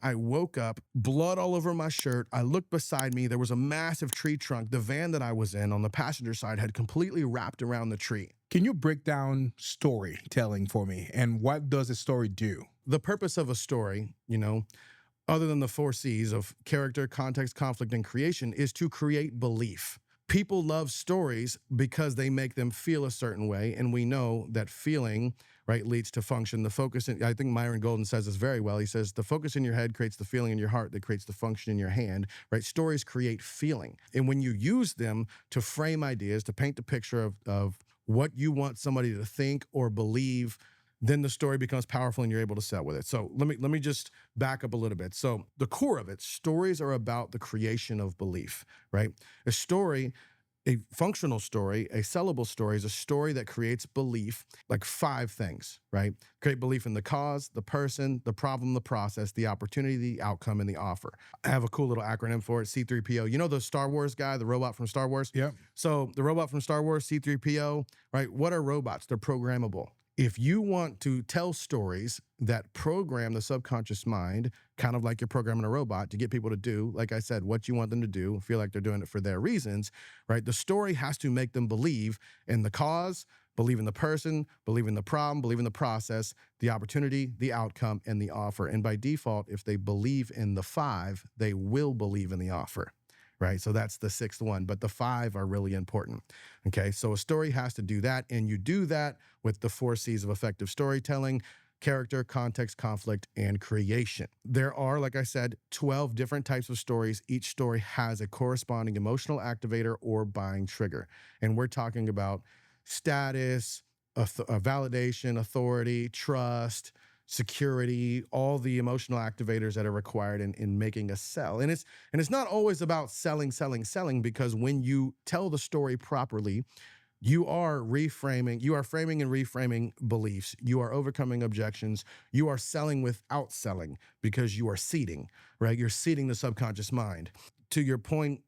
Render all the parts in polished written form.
I woke up, blood all over my shirt. I looked beside me. There was a massive tree trunk. The van that I was in on the passenger side had completely wrapped around the tree. Can you break down storytelling for me, and what does a story do? The purpose of a story, other than the 4 C's of character, context, conflict, and creation, is to create belief. People love stories because they make them feel a certain way, and we know that feeling, right, leads to function. The focus, I think Myron Golden says this very well. He says, the focus in your head creates the feeling in your heart that creates the function in your hand, right? Stories create feeling. And when you use them to frame ideas, to paint the picture of what you want somebody to think or believe, then the story becomes powerful and you're able to sell with it. So let me just back up a little bit. So the core of it, stories are about the creation of belief, right? A story, a functional story, a sellable story is a story that creates belief, like 5 things, right? Create belief in the cause, the person, the problem, the process, the opportunity, the outcome, and the offer. I have a cool little acronym for it, C3PO. You know the Star Wars guy, the robot from Star Wars? Yeah. So the robot from Star Wars, C3PO, right? What are robots? They're programmable. If you want to tell stories that program the subconscious mind, kind of like you're programming a robot to get people to do, like I said, what you want them to do, feel like they're doing it for their reasons, right? The story has to make them believe in the cause, believe in the person, believe in the problem, believe in the process, the opportunity, the outcome, and the offer. And by default, if they believe in the 5, they will believe in the offer. Right? So that's the 6th one, but the 5 are really important. Okay, so a story has to do that, and you do that with the 4 C's of effective storytelling: character, context, conflict, and creation. There are, like I said, 12 different types of stories. Each story has a corresponding emotional activator or buying trigger. And we're talking about status, validation, authority, trust, security, all the emotional activators that are required in making a sell. And it's not always about selling, because when you tell the story properly, you are framing and reframing beliefs. You are overcoming objections. You are selling without selling because you are seeding, right? You're seeding the subconscious mind. To your point,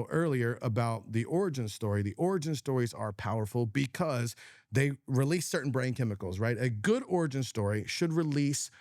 earlier about the origin story, the origin stories are powerful because they release certain brain chemicals, right? A good origin story should release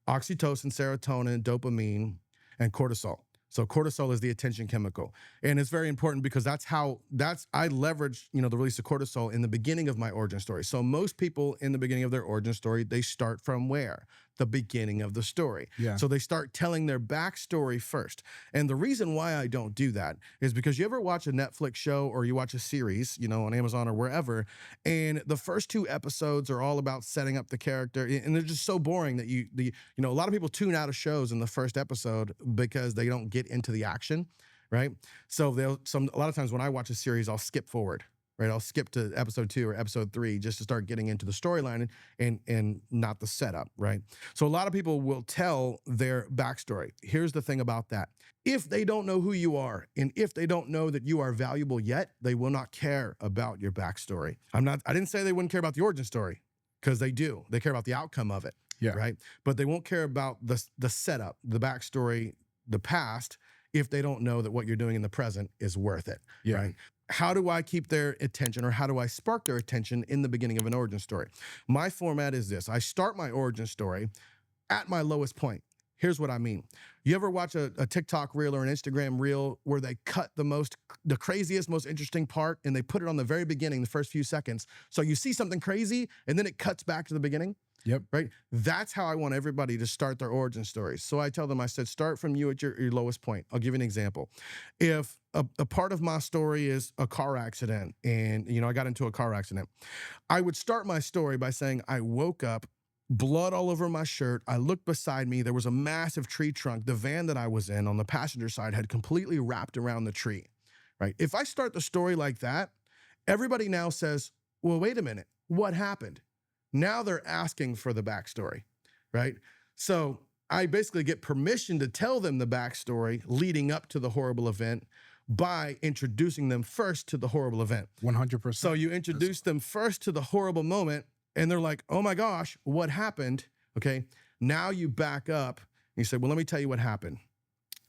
oxytocin, serotonin, dopamine, and cortisol. So cortisol is the attention chemical. And it's very important because I leverage, the release of cortisol in the beginning of my origin story. So most people in the beginning of their origin story, they start from where? The beginning of the story. Yeah. So they start telling their backstory first. And the reason why I don't do that is because you ever watch a Netflix show or you watch a series, on Amazon or wherever, and the first 2 episodes are all about setting up the character, and they're just so boring that a lot of people tune out of shows in the first episode because they don't get into the action, right? So a lot of times when I watch a series, I'll skip forward, right? I'll skip to episode 2 or episode 3 just to start getting into the storyline and not the setup, right? So a lot of people will tell their backstory. Here's the thing about that. If they don't know who you are, and if they don't know that you are valuable yet, they will not care about your backstory. I didn't say they wouldn't care about the origin story, because they do. They care about the outcome of it, right? But they won't care about the setup, the backstory, the past, if they don't know that what you're doing in the present is worth it, right? How do I keep their attention, or how do I spark their attention in the beginning of an origin story? My format is this. I start my origin story at my lowest point. Here's what I mean. You ever watch a TikTok reel or an Instagram reel where they cut the craziest, most interesting part, and they put it on the very beginning, the first few seconds. So you see something crazy, and then it cuts back to the beginning? Yep. Right? That's how I want everybody to start their origin stories. So I tell them, I said, start from you at your lowest point. I'll give you an example. If a part of my story is a car accident, and I got into a car accident, I would start my story by saying, I woke up, blood all over my shirt. I looked beside me. There was a massive tree trunk. The van that I was in on the passenger side had completely wrapped around the tree, right? If I start the story like that, everybody now says, well, wait a minute, what happened? Now they're asking for the backstory, right? So I basically get permission to tell them the backstory leading up to the horrible event by introducing them first to the horrible event. 100%. So you introduce them first to the horrible moment, and they're like, oh my gosh, what happened? Okay, now you back up and you say, well, let me tell you what happened.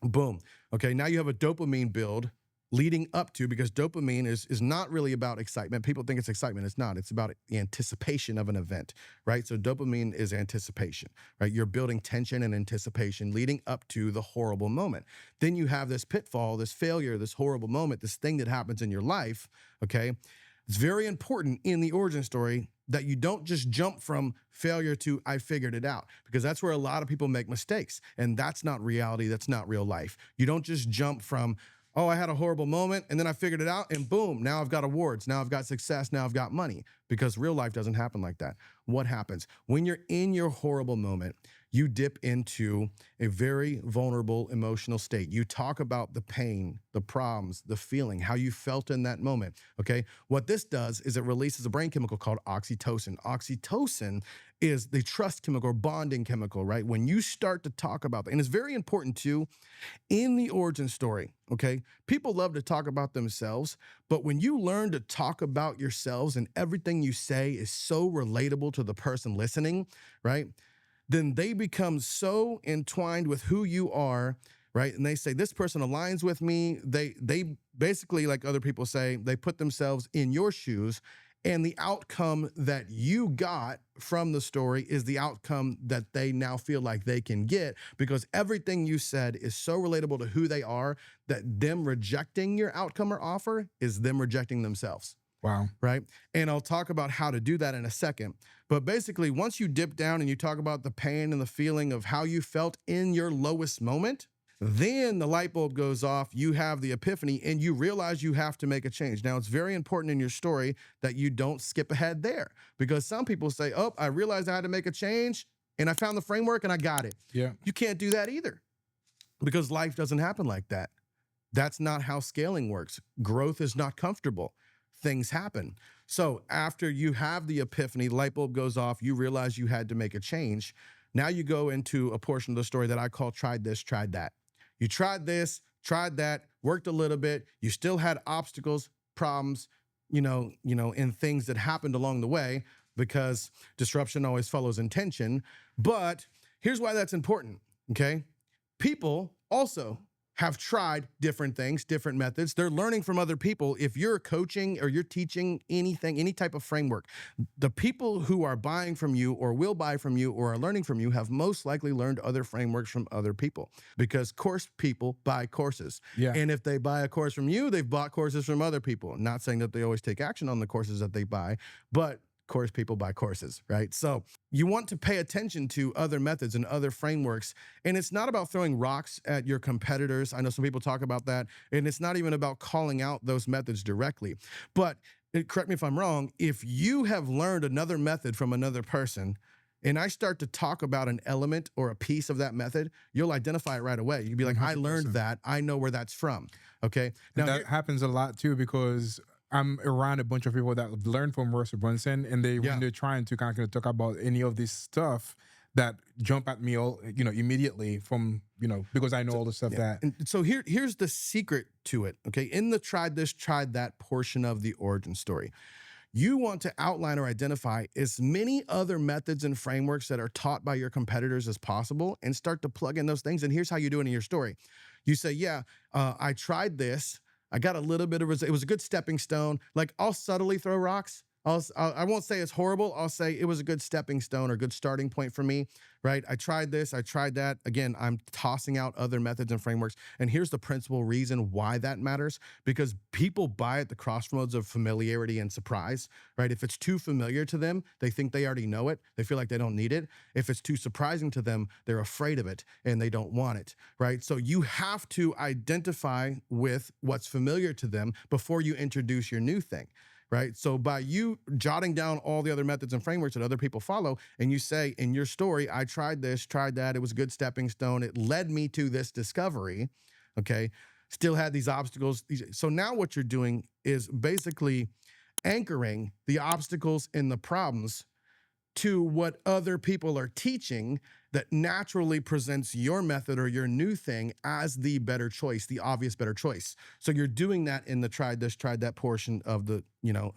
Boom. Okay, now you have a dopamine build leading up to, because dopamine is not really about excitement. People think it's excitement. It's not. It's about the anticipation of an event, right? So dopamine is anticipation, right? You're building tension and anticipation leading up to the horrible moment. Then you have this pitfall, this failure, this horrible moment, this thing that happens in your life, okay? It's very important in the origin story that you don't just jump from failure to I figured it out, because that's where a lot of people make mistakes. And that's not reality. That's not real life. You don't just jump from, oh, I had a horrible moment and then I figured it out and boom, now I've got awards, now I've got success, now I've got money, because real life doesn't happen like that. What happens? When you're in your horrible moment, you dip into a very vulnerable emotional state. You talk about the pain, the problems, the feeling, how you felt in that moment, okay? What this does is it releases a brain chemical called oxytocin. Oxytocin is the trust chemical or bonding chemical, right? When you start to talk about that, and it's very important too, in the origin story, okay? People love to talk about themselves, but when you learn to talk about yourselves and everything you say is so relatable to the person listening, right? Then they become so entwined with who you are, right? And they say, this person aligns with me. They basically, like other people say, they put themselves in your shoes, and the outcome that you got from the story is the outcome that they now feel like they can get, because everything you said is so relatable to who they are that them rejecting your outcome or offer is them rejecting themselves. Wow. Right. And I'll talk about how to do that in a second. But basically, once you dip down and you talk about the pain and the feeling of how you felt in your lowest moment, then the light bulb goes off, you have the epiphany, and you realize you have to make a change. Now, it's very important in your story that you don't skip ahead there, because some people say, oh, I realized I had to make a change and I found the framework and I got it. Yeah. You can't do that either, because life doesn't happen like that. That's not how scaling works. Growth is not comfortable. Things happen. So after you have the epiphany, the light bulb goes off, you realize you had to make a change. Now you go into a portion of the story that I call tried this, tried that. You tried this, tried that, worked a little bit. You still had obstacles, problems, and things that happened along the way, because disruption always follows intention. But here's why that's important, okay? People also have tried different things, different methods. They're learning from other people. If you're coaching or you're teaching anything, any type of framework, the people who are buying from you or will buy from you or are learning from you have most likely learned other frameworks from other people, because course people buy courses. Yeah. And if they buy a course from you, they've bought courses from other people. Not saying that they always take action on the courses that they buy, but course people buy courses, right? So you want to pay attention to other methods and other frameworks. And it's not about throwing rocks at your competitors. I know some people talk about that. And it's not even about calling out those methods directly. But correct me if I'm wrong, if you have learned another method from another person, and I start to talk about an element or a piece of that method, you'll identify it right away. You'll be like, 100%. I learned that. I know where that's from. Okay. Now that happens a lot too, because I'm around a bunch of people that learn from Russell Brunson, and when they're trying to kind of talk about any of this stuff, that jump at me all, immediately from, because I know all the stuff that. And so here's the secret to it. Okay. In the tried this, tried that portion of the origin story, you want to outline or identify as many other methods and frameworks that are taught by your competitors as possible, and start to plug in those things. And here's how you do it in your story. You say, I tried this. I got a little bit of, it was a good stepping stone. Like, I'll subtly throw rocks. I won't say it's horrible. I'll say it was a good stepping stone or good starting point for me, right? I tried this, I tried that. Again, I'm tossing out other methods and frameworks. And here's the principal reason why that matters, because people buy at the crossroads of familiarity and surprise, right? If it's too familiar to them, they think they already know it. They feel like they don't need it. If it's too surprising to them, they're afraid of it and they don't want it, right? So you have to identify with what's familiar to them before you introduce your new thing. Right. So by you jotting down all the other methods and frameworks that other people follow, and you say in your story, I tried this, tried that, it was a good stepping stone, it led me to this discovery. Okay. Still had these obstacles. So now what you're doing is basically anchoring the obstacles and the problems to what other people are teaching that naturally presents your method or your new thing as the better choice, the obvious better choice. So you're doing that in the tried this, tried that portion of the,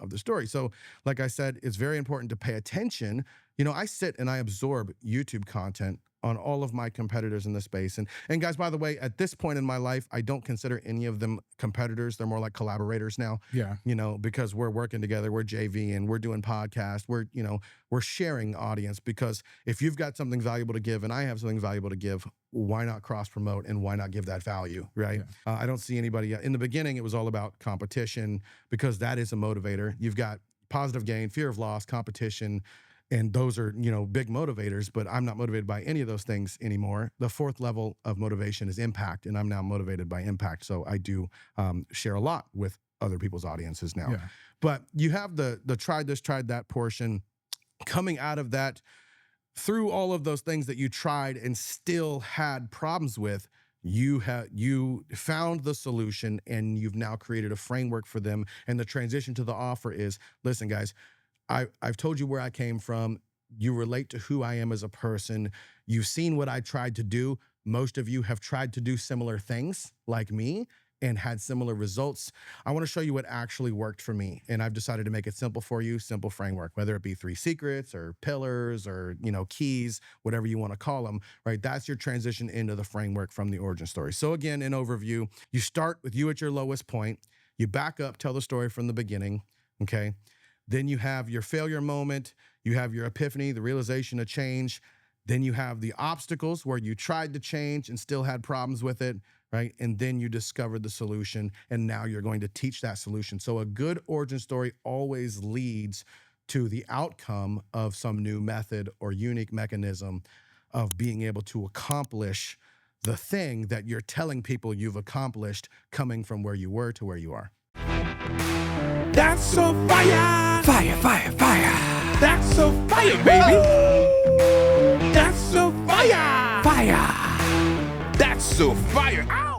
of the story. So like I said, it's very important to pay attention. I sit and I absorb YouTube content on all of my competitors in the space. And guys, by the way, at this point in my life, I don't consider any of them competitors. They're more like collaborators now. Yeah. Because we're working together, we're JV and we're doing podcasts. We're sharing audience, because if you've got something valuable to give and I have something valuable to give, why not cross promote and why not give that value, right? Yeah. I don't see anybody. In the beginning, it was all about competition, because that is a motivator. You've got positive gain, fear of loss, competition, and those are, big motivators, but I'm not motivated by any of those things anymore. The fourth level of motivation is impact, and I'm now motivated by impact. So I do share a lot with other people's audiences now. Yeah. But you have the tried this, tried that portion. Coming out of that, through all of those things that you tried and still had problems with, you found the solution, and you've now created a framework for them. And the transition to the offer is, listen, guys, I've told you where I came from. You relate to who I am as a person. You've seen what I tried to do. Most of you have tried to do similar things like me and had similar results. I want to show you what actually worked for me. And I've decided to make it simple for you, simple framework, whether it be 3 secrets or pillars or, keys, whatever you want to call them, right? That's your transition into the framework from the origin story. So again, in overview, you start with you at your lowest point. You back up, tell the story from the beginning, okay? Then you have your failure moment. You have your epiphany, the realization of change. Then you have the obstacles where you tried to change and still had problems with it, right? And then you discovered the solution, and now you're going to teach that solution. So a good origin story always leads to the outcome of some new method or unique mechanism of being able to accomplish the thing that you're telling people you've accomplished, coming from where you were to where you are. That's so fire! Fire, fire, fire! That's so fire, baby! That's so fire! Fire! That's so fire! Ow!